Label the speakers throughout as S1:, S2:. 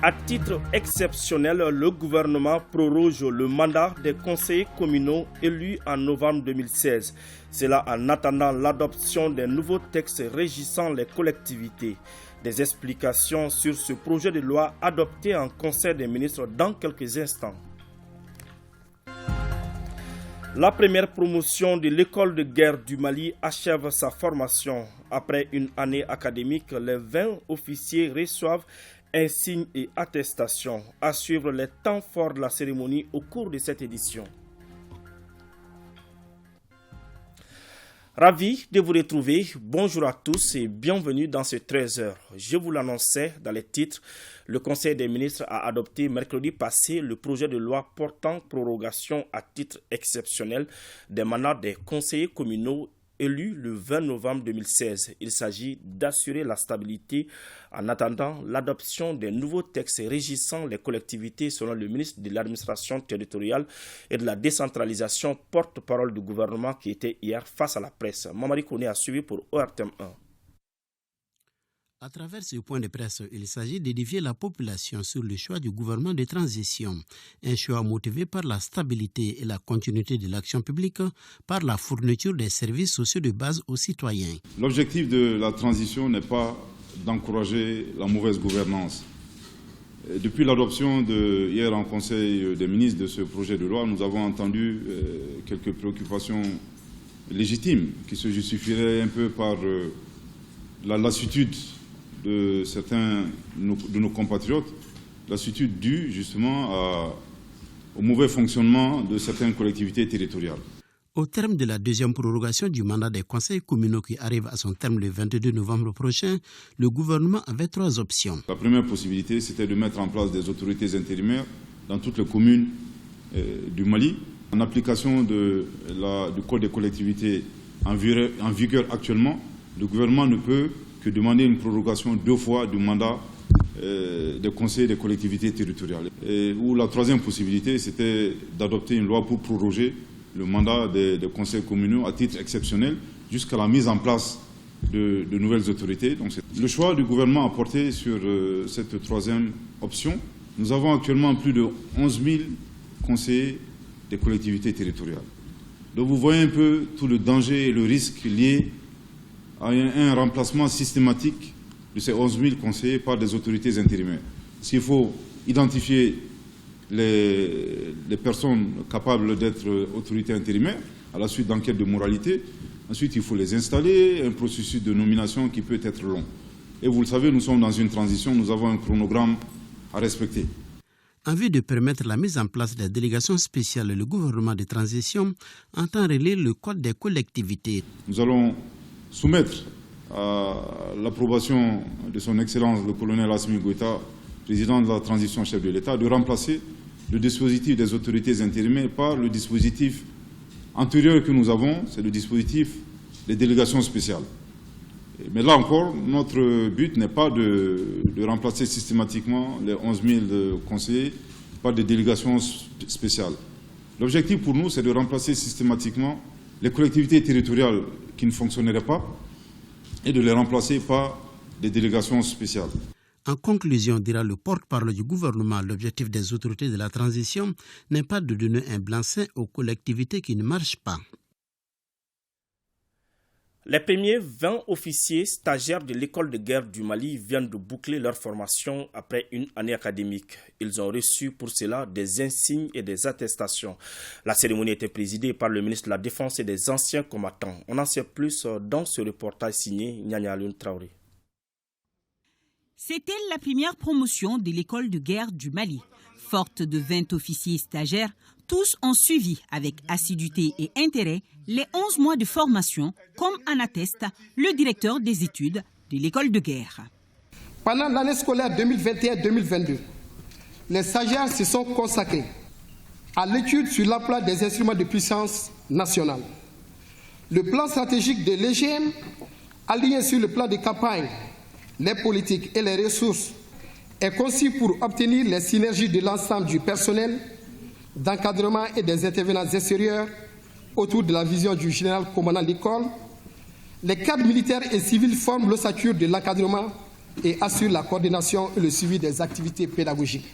S1: À titre exceptionnel, le gouvernement proroge le mandat des conseillers communaux élus en novembre 2016. Cela en attendant l'adoption des nouveaux textes régissant les collectivités. Des explications sur ce projet de loi adopté en Conseil des ministres dans quelques instants. La première promotion de l'école de guerre du Mali achève sa formation. Après une année académique, les 20 officiers reçoivent insignes et attestations. À suivre les temps forts de la cérémonie au cours de cette édition. Ravi de vous retrouver. Bonjour à tous et bienvenue dans ce 13h. Je vous l'annonçais dans les titres. Le Conseil des ministres a adopté mercredi passé le projet de loi portant prorogation à titre exceptionnel des mandats des conseillers communaux élus le 20 novembre 2016. Il s'agit d'assurer la stabilité en attendant l'adoption des nouveaux textes régissant les collectivités selon le ministre de l'administration territoriale et de la décentralisation, porte-parole du gouvernement qui était hier face à la presse. Mamari Kone a suivi pour ORTM 1.
S2: À travers ce point de presse, il s'agit d'édifier la population sur le choix du gouvernement de transition. Un choix motivé par la stabilité et la continuité de l'action publique, par la fourniture des services sociaux de base aux citoyens.
S3: L'objectif de la transition n'est pas d'encourager la mauvaise gouvernance. Depuis l'adoption hier en Conseil des ministres de ce projet de loi, nous avons entendu quelques préoccupations légitimes qui se justifieraient un peu par la lassitude de certains de nos compatriotes, lassitude due justement au mauvais fonctionnement de certaines collectivités territoriales.
S2: Au terme de la deuxième prorogation du mandat des conseils communaux qui arrive à son terme le 22 novembre prochain, le gouvernement avait trois options.
S3: La première possibilité, c'était de mettre en place des autorités intérimaires dans toutes les communes du Mali. En application du Code des collectivités en vigueur actuellement, le gouvernement ne peut que demander une prorogation 2 fois du mandat des conseils des collectivités territoriales. Ou la troisième possibilité, c'était d'adopter une loi pour proroger le mandat des conseils communaux à titre exceptionnel jusqu'à la mise en place de nouvelles autorités. Donc, le choix du gouvernement a porté sur cette troisième option. Nous avons actuellement plus de 11 000 conseillers des collectivités territoriales. Donc vous voyez un peu tout le danger et le risque lié à un remplacement systématique de ces 11 000 conseillers par des autorités intérimaires. S'il faut identifier les personnes capables d'être autorités intérimaires à la suite d'enquêtes de moralité, ensuite il faut les installer, un processus de nomination qui peut être long. Et vous le savez, nous sommes dans une transition, nous avons un chronogramme à respecter.
S2: En vue de permettre la mise en place des délégations spéciales, le gouvernement de transition entend relire le Code des collectivités.
S3: Nous allons soumettre à l'approbation de son Excellence le colonel Assimi Goïta, président de la transition chef de l'État, de remplacer le dispositif des autorités intérimaires par le dispositif antérieur que nous avons, c'est le dispositif des délégations spéciales. Mais là encore, notre but n'est pas de remplacer systématiquement les 11 000 conseillers par des délégations spéciales. L'objectif pour nous, c'est de remplacer systématiquement les collectivités territoriales qui ne fonctionneraient pas et de les remplacer par des délégations spéciales.
S2: En conclusion, dira le porte-parole du gouvernement, l'objectif des autorités de la transition n'est pas de donner un blanc-seing aux collectivités qui ne marchent pas.
S1: Les premiers 20 officiers stagiaires de l'école de guerre du Mali viennent de boucler leur formation après une année académique. Ils ont reçu pour cela des insignes et des attestations. La cérémonie était présidée par le ministre de la Défense et des anciens combattants. On en sait plus dans ce reportage signé Nyanya Alioune Traoré.
S4: C'était la première promotion de l'école de guerre du Mali. Forte de 20 officiers stagiaires, tous ont suivi avec assiduité et intérêt les 11 mois de formation, comme en atteste le directeur des études de l'école de guerre.
S5: Pendant l'année scolaire 2021-2022, les stagiaires se sont consacrés à l'étude sur l'emploi des instruments de puissance nationale. Le plan stratégique de l'EGM, aligné sur le plan de campagne, les politiques et les ressources, est conçu pour obtenir les synergies de l'ensemble du personnel, d'encadrement et des intervenants extérieurs autour de la vision du général commandant l'école. Les cadres militaires et civils forment l'ossature de l'encadrement et assure la coordination et le suivi des activités pédagogiques.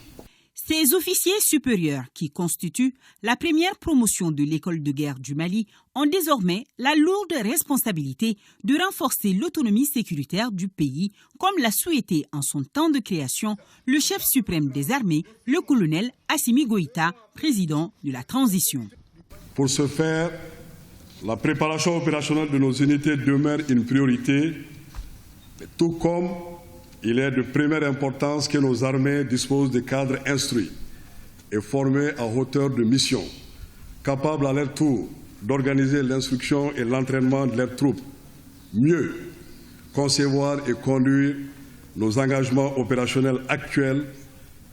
S4: Ces officiers supérieurs, qui constituent la première promotion de l'école de guerre du Mali, ont désormais la lourde responsabilité de renforcer l'autonomie sécuritaire du pays, comme l'a souhaité en son temps de création le chef suprême des armées, le colonel Assimi Goïta, président de la transition.
S6: Pour ce faire, la préparation opérationnelle de nos unités demeure une priorité, tout comme il est de première importance que nos armées disposent de cadres instruits et formés à hauteur de mission, capables à leur tour d'organiser l'instruction et l'entraînement de leurs troupes, mieux concevoir et conduire nos engagements opérationnels actuels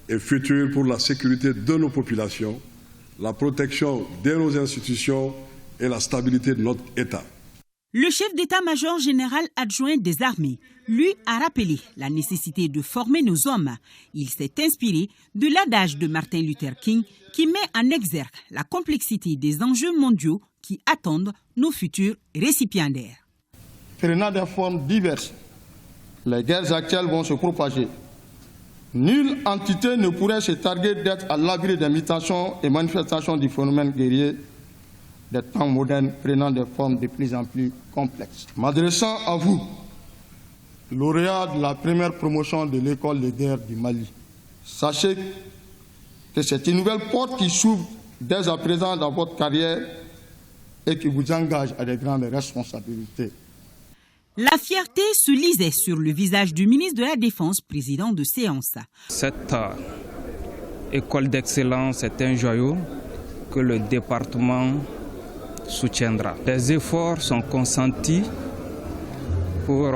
S6: et futurs pour la sécurité de nos populations, la protection de nos institutions et la stabilité de notre État.
S4: Le chef d'état-major général adjoint des armées, lui, a rappelé la nécessité de former nos hommes. Il s'est inspiré de l'adage de Martin Luther King qui met en exergue la complexité des enjeux mondiaux qui attendent nos futurs récipiendaires.
S5: Prenant des formes diverses, les guerres actuelles vont se propager. Nulle entité ne pourrait se targuer d'être à l'abri des mutations et manifestations du phénomène guerrier des temps modernes prenant des formes de plus en plus complexes. M'adressant à vous, lauréat de la première promotion de l'école de guerre du Mali, sachez que c'est une nouvelle porte qui s'ouvre dès à présent dans votre carrière et qui vous engage à de grandes responsabilités.
S4: La fierté se lisait sur le visage du ministre de la Défense, président de séance.
S7: Cette école d'excellence est un joyau que le département soutiendra. Des efforts sont consentis pour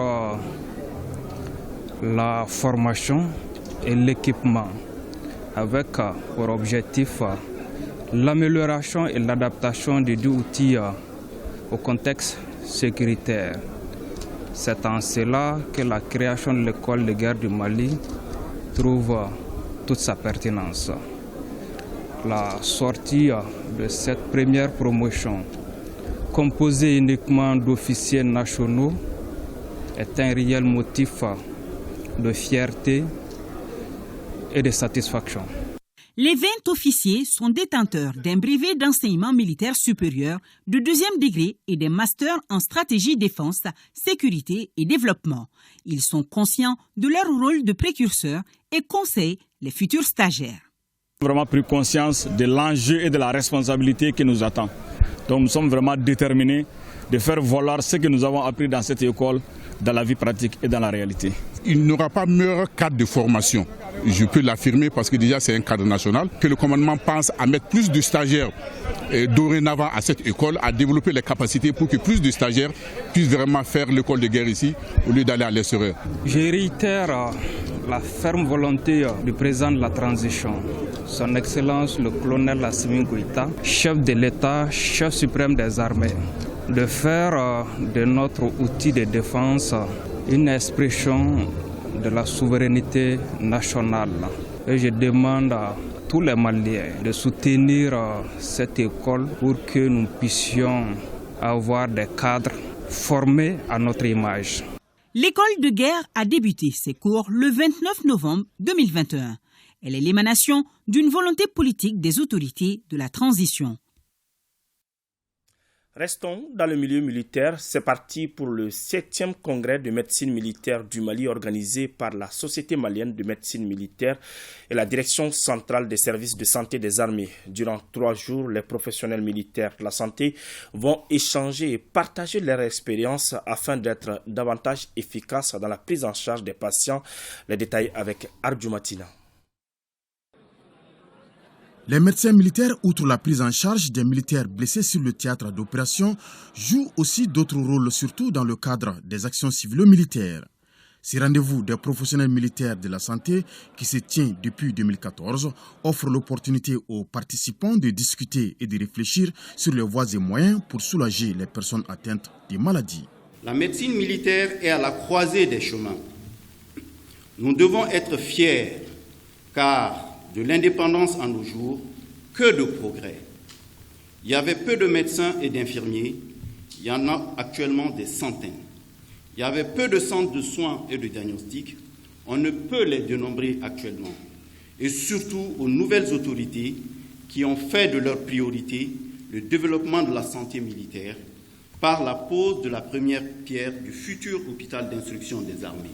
S7: la formation et l'équipement, avec pour objectif l'amélioration et l'adaptation des outils au contexte sécuritaire. C'est en cela que la création de l'école de guerre du Mali trouve toute sa pertinence. La sortie de cette première promotion, composée uniquement d'officiers nationaux, est un réel motif de fierté et de satisfaction.
S4: Les 20 officiers sont détenteurs d'un brevet d'enseignement militaire supérieur de 2e degré et des masters en stratégie défense, sécurité et développement. Ils sont conscients de leur rôle de précurseur et conseillent les futurs stagiaires.
S8: Vraiment pris conscience de l'enjeu et de la responsabilité qui nous attend. Donc nous sommes vraiment déterminés de faire valoir ce que nous avons appris dans cette école, dans la vie pratique et dans la réalité.
S9: Il n'y aura pas meilleur cadre de formation, je peux l'affirmer parce que déjà c'est un cadre national, que le commandement pense à mettre plus de stagiaires dorénavant à cette école, à développer les capacités pour que plus de stagiaires puissent vraiment faire l'école de guerre ici au lieu d'aller à l'extérieur.
S7: Je réitère la ferme volonté du président de la transition, son Excellence le colonel Assimi Goïta, chef de l'État, chef suprême des armées, de faire de notre outil de défense une expression de la souveraineté nationale. Et je demande à tous les Maliens de soutenir cette école pour que nous puissions avoir des cadres formés à notre image.
S4: L'école de guerre a débuté ses cours le 29 novembre 2021. Elle est l'émanation d'une volonté politique des autorités de la transition.
S1: Restons dans le milieu militaire. C'est parti pour le 7e congrès de médecine militaire du Mali organisé par la Société malienne de médecine militaire et la Direction centrale des services de santé des armées. Durant 3 jours, les professionnels militaires de la santé vont échanger et partager leur expérience afin d'être davantage efficaces dans la prise en charge des patients. Les détails avec Arju Matina.
S10: Les médecins militaires, outre la prise en charge des militaires blessés sur le théâtre d'opération, jouent aussi d'autres rôles, surtout dans le cadre des actions civilo-militaires. Ces rendez-vous des professionnels militaires de la santé, qui se tient depuis 2014, offrent l'opportunité aux participants de discuter et de réfléchir sur les voies et moyens pour soulager les personnes atteintes des maladies.
S11: La médecine militaire est à la croisée des chemins. Nous devons être fiers, car de l'indépendance en nos jours, que de progrès. Il y avait peu de médecins et d'infirmiers, il y en a actuellement des centaines. Il y avait peu de centres de soins et de diagnostic, on ne peut les dénombrer actuellement, et surtout aux nouvelles autorités qui ont fait de leur priorité le développement de la santé militaire par la pose de la première pierre du futur hôpital d'instruction des armées.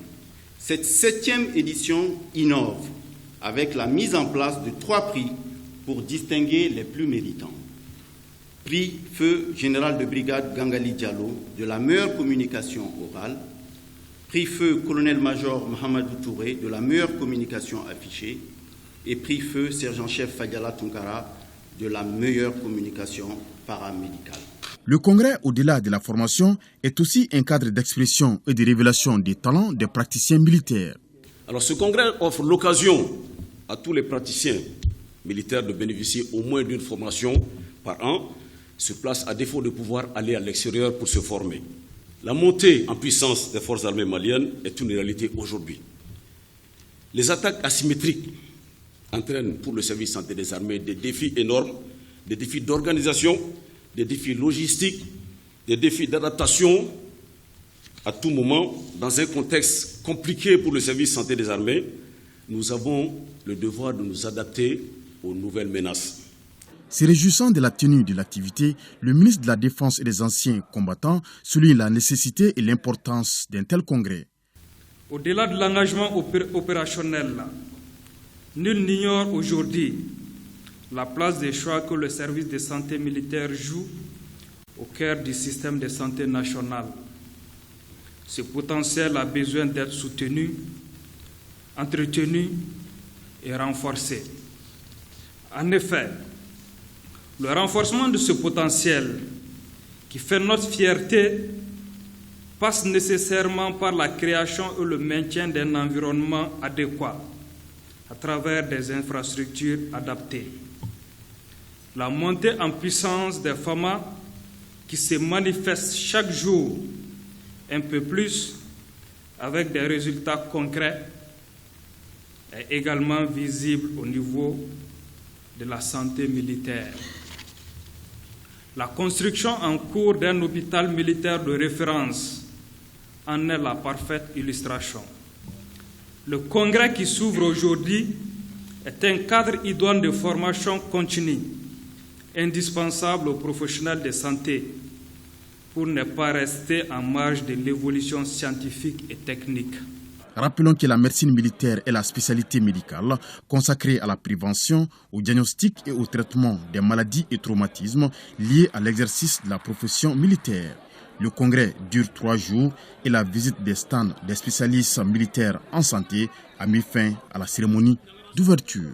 S11: Cette 7e édition innove avec la mise en place de 3 prix pour distinguer les plus méritants. Prix Feu Général de Brigade Gangali Diallo de la meilleure communication orale, Prix Feu Colonel-Major Mohamedou Touré de la meilleure communication affichée et Prix Feu Sergent-Chef Fadiala Tunkara de la meilleure communication paramédicale.
S10: Le congrès, au-delà de la formation, est aussi un cadre d'expression et de révélation des talents des praticiens militaires.
S12: Alors ce congrès offre l'occasion à tous les praticiens militaires de bénéficier au moins d'une formation par an sur place, à défaut de pouvoir aller à l'extérieur pour se former. La montée en puissance des forces armées maliennes est une réalité aujourd'hui. Les attaques asymétriques entraînent pour le service santé des armées des défis énormes, des défis d'organisation, des défis logistiques, des défis d'adaptation à tout moment. Dans un contexte compliqué pour le service santé des armées, nous avons le devoir de nous adapter aux nouvelles menaces.
S10: Se réjouissant de la tenue de l'activité, le ministre de la Défense et des anciens combattants souligne la nécessité et l'importance d'un tel congrès.
S13: Au-delà de l'engagement opérationnel, nul n'ignore aujourd'hui la place des choix que le service de santé militaire joue au cœur du système de santé national. Ce potentiel a besoin d'être soutenu, entretenu et renforcé. En effet, le renforcement de ce potentiel qui fait notre fierté passe nécessairement par la création et le maintien d'un environnement adéquat à travers des infrastructures adaptées. La montée en puissance des FAMA qui se manifeste chaque jour un peu plus avec des résultats concrets est également visible au niveau de la santé militaire. La construction en cours d'un hôpital militaire de référence en est la parfaite illustration. Le congrès qui s'ouvre aujourd'hui est un cadre idoine de formation continue, indispensable aux professionnels de santé pour ne pas rester en marge de l'évolution scientifique et technique.
S10: Rappelons que la médecine militaire est la spécialité médicale consacrée à la prévention, au diagnostic et au traitement des maladies et traumatismes liés à l'exercice de la profession militaire. Le congrès dure 3 jours et la visite des stands des spécialistes militaires en santé a mis fin à la cérémonie d'ouverture.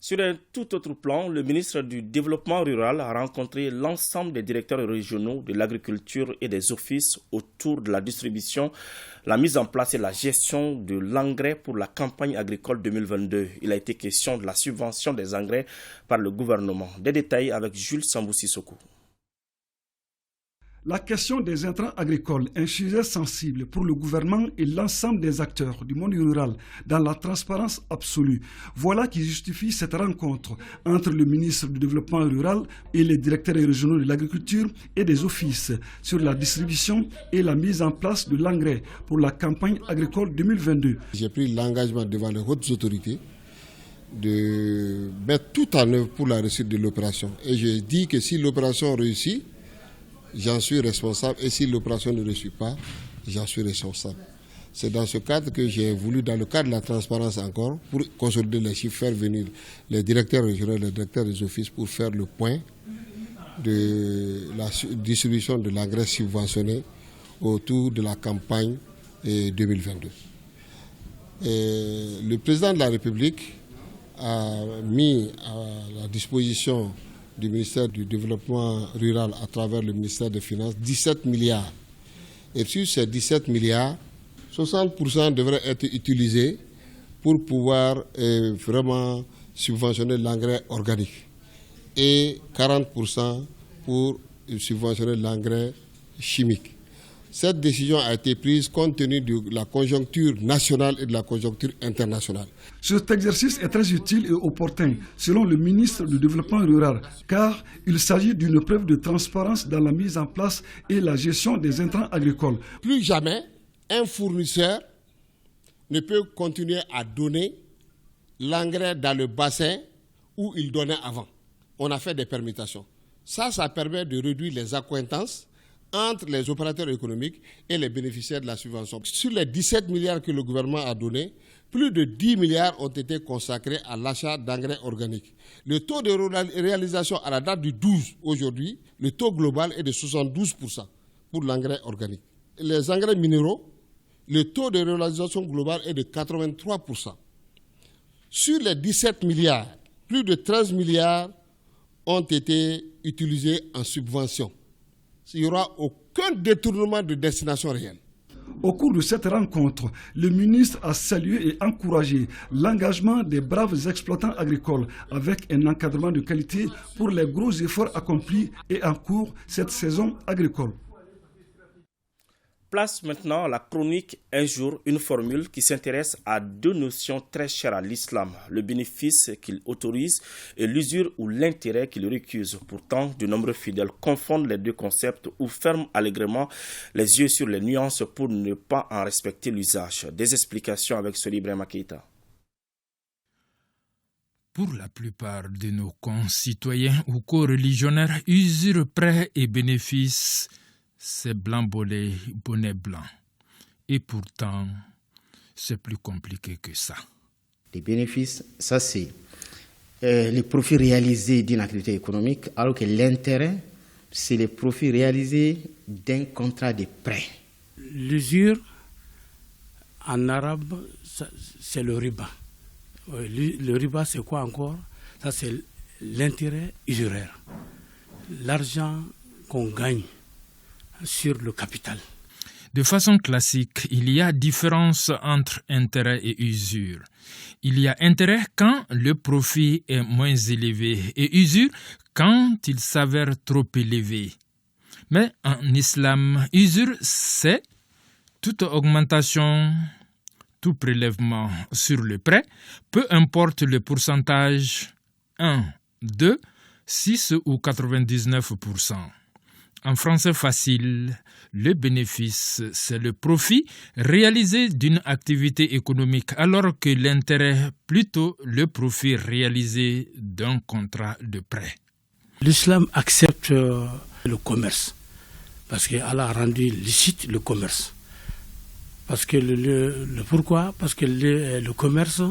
S1: Sur un tout autre plan, le ministre du Développement rural a rencontré l'ensemble des directeurs régionaux de l'agriculture et des offices autour de la distribution, la mise en place et la gestion de l'engrais pour la campagne agricole 2022. Il a été question de la subvention des engrais par le gouvernement. Des détails avec Jules Sambou-Sissoko.
S14: La question des intrants agricoles est un sujet sensible pour le gouvernement et l'ensemble des acteurs du monde rural dans la transparence absolue. Voilà qui justifie cette rencontre entre le ministre du Développement rural et les directeurs régionaux de l'agriculture et des offices sur la distribution et la mise en place de l'engrais pour la campagne agricole 2022.
S15: J'ai pris l'engagement devant les hautes autorités de mettre tout en œuvre pour la réussite de l'opération. Et je dis que si l'opération réussit, j'en suis responsable, et si l'opération ne réussit pas, j'en suis responsable. C'est dans ce cadre que j'ai voulu, dans le cadre de la transparence encore, pour consolider les chiffres, faire venir les directeurs régionaux, les directeurs des offices pour faire le point de la distribution de l'engrais subventionné autour de la campagne 2022. Et le président de la République a mis à la disposition du ministère du Développement rural à travers le ministère des Finances 17 milliards. Et sur ces 17 milliards, 60% devraient être utilisés pour pouvoir vraiment subventionner l'engrais organique et 40% pour subventionner l'engrais chimique. Cette décision a été prise compte tenu de la conjoncture nationale et de la conjoncture internationale.
S14: Cet exercice est très utile et opportun, selon le ministre du Développement rural, car il s'agit d'une preuve de transparence dans la mise en place et la gestion des intrants agricoles.
S15: Plus jamais, un fournisseur ne peut continuer à donner l'engrais dans le bassin où il donnait avant. On a fait des permutations. Ça permet de réduire les accointances entre les opérateurs économiques et les bénéficiaires de la subvention. Sur les 17 milliards que le gouvernement a donnés, plus de 10 milliards ont été consacrés à l'achat d'engrais organiques. Le taux de réalisation à la date du 12 aujourd'hui, le taux global est de 72% pour l'engrais organique. Les engrais minéraux, le taux de réalisation globale est de 83%. Sur les 17 milliards, plus de 13 milliards ont été utilisés en subvention. Il n'y aura aucun détournement de destination réelle.
S14: Au cours de cette rencontre, le ministre a salué et encouragé l'engagement des braves exploitants agricoles avec un encadrement de qualité pour les gros efforts accomplis et en cours cette saison agricole.
S1: Place maintenant à la chronique Un jour, une formule qui s'intéresse à deux notions très chères à l'islam, le bénéfice qu'il autorise et l'usure ou l'intérêt qu'il récuse. Pourtant, de nombreux fidèles confondent les deux concepts ou ferment allègrement les yeux sur les nuances pour ne pas en respecter l'usage. Des explications avec Ibrahima Keïta.
S16: Pour la plupart de nos concitoyens ou co-religionnaires, usure, prêt et bénéfice, c'est blanc bonnet blanc. Et pourtant, c'est plus compliqué que ça.
S17: Les bénéfices, ça c'est les profits réalisés d'une activité économique, alors que l'intérêt, c'est les profits réalisés d'un contrat de prêt.
S18: L'usure, en arabe, c'est le riba. Le riba, c'est quoi encore? Ça, c'est l'intérêt usuraire. L'argent qu'on gagne sur le capital.
S16: De façon classique, il y a différence entre intérêt et usure. Il y a intérêt quand le profit est moins élevé et usure quand il s'avère trop élevé. Mais en islam, usure, c'est toute augmentation, tout prélèvement sur le prêt, peu importe le pourcentage, 1, 2, 6 ou 99%. En français facile, le bénéfice, c'est le profit réalisé d'une activité économique, alors que l'intérêt, plutôt le profit réalisé d'un contrat de prêt.
S18: L'islam accepte le commerce, parce qu'Allah a rendu licite le commerce. Parce que pourquoi? Parce que le commerce,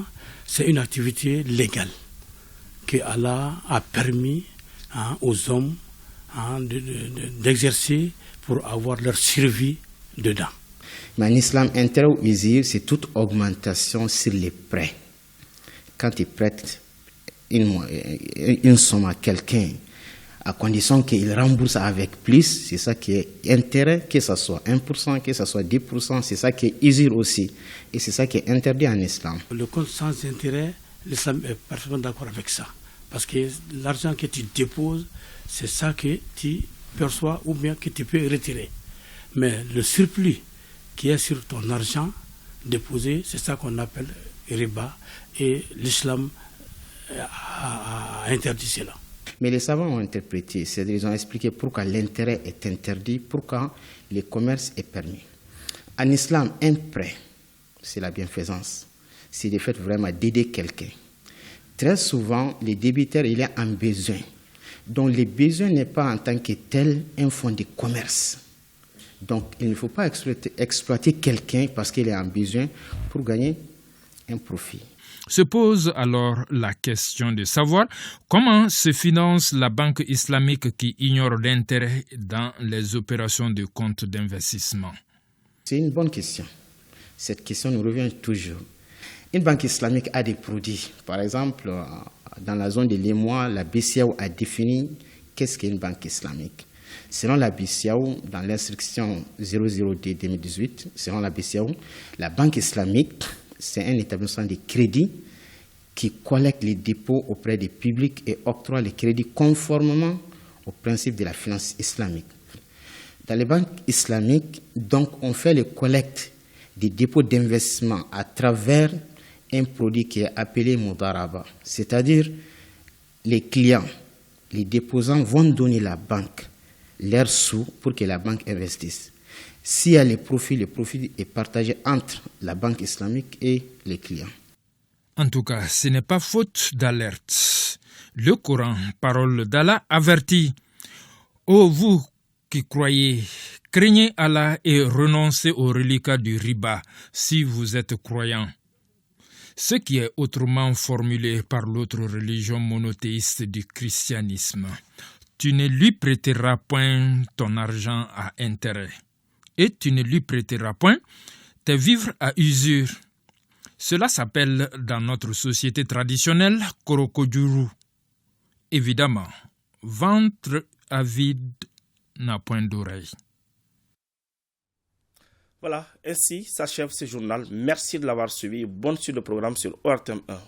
S18: c'est une activité légale que Allah a permis aux hommes d'exercer pour avoir leur survie dedans.
S17: Mais en islam, intérêt ou usure, c'est toute augmentation sur les prêts. Quand tu prêtes une somme à quelqu'un, à condition qu'il rembourse avec plus, c'est ça qui est intérêt, que ce soit 1%, que ce soit 10%, c'est ça qui est usure aussi. Et c'est ça qui est interdit en islam.
S18: Le compte sans intérêt, l'islam est parfaitement d'accord avec ça. Parce que l'argent que tu déposes, c'est ça que tu perçois ou bien que tu peux retirer. Mais le surplus qui est sur ton argent déposé, c'est ça qu'on appelle riba. Et l'islam a interdit cela.
S17: Mais les savants ont interprété, c'est-à-dire ils ont expliqué pourquoi l'intérêt est interdit, pourquoi le commerce est permis. En islam, un prêt, c'est la bienfaisance. C'est le fait vraiment d'aider quelqu'un. Très souvent, le débiteur, il est en besoin. Donc, le besoin n'est pas en tant que tel un fonds de commerce. Donc, il ne faut pas exploiter quelqu'un parce qu'il est en besoin pour gagner un profit.
S16: Se pose alors la question de savoir comment se finance la banque islamique qui ignore l'intérêt dans les opérations de compte d'investissement.
S17: C'est une bonne question. Cette question nous revient toujours. Une banque islamique a des produits. Par exemple, dans la zone de l'Émoi, la BCAO a défini qu'est-ce qu'est une banque islamique. Selon la BCAO, dans l'instruction 00D 2018, selon la BCAO, la banque islamique, c'est un établissement de crédit qui collecte les dépôts auprès des publics et octroie les crédits conformément au principe de la finance islamique. Dans les banques islamiques, donc, on fait les collectes des dépôts d'investissement à travers un produit qui est appelé Mudaraba, c'est-à-dire les clients, les déposants vont donner à la banque leurs sous pour que la banque investisse. S'il y a le profit est partagé entre la banque islamique et les clients.
S16: En tout cas, ce n'est pas faute d'alerte. Le Coran, parole d'Allah, avertit. Ô vous qui croyez, craignez Allah et renoncez au reliquat du riba si vous êtes croyants. Ce qui est autrement formulé par l'autre religion monothéiste du christianisme. Tu ne lui prêteras point ton argent à intérêt. Et tu ne lui prêteras point tes vivres à usure. Cela s'appelle dans notre société traditionnelle Korokojuru. Évidemment, ventre avide n'a point d'oreille.
S1: Voilà, ainsi s'achève ce journal. Merci de l'avoir suivi. Bonne suite de programme sur ORTM 1.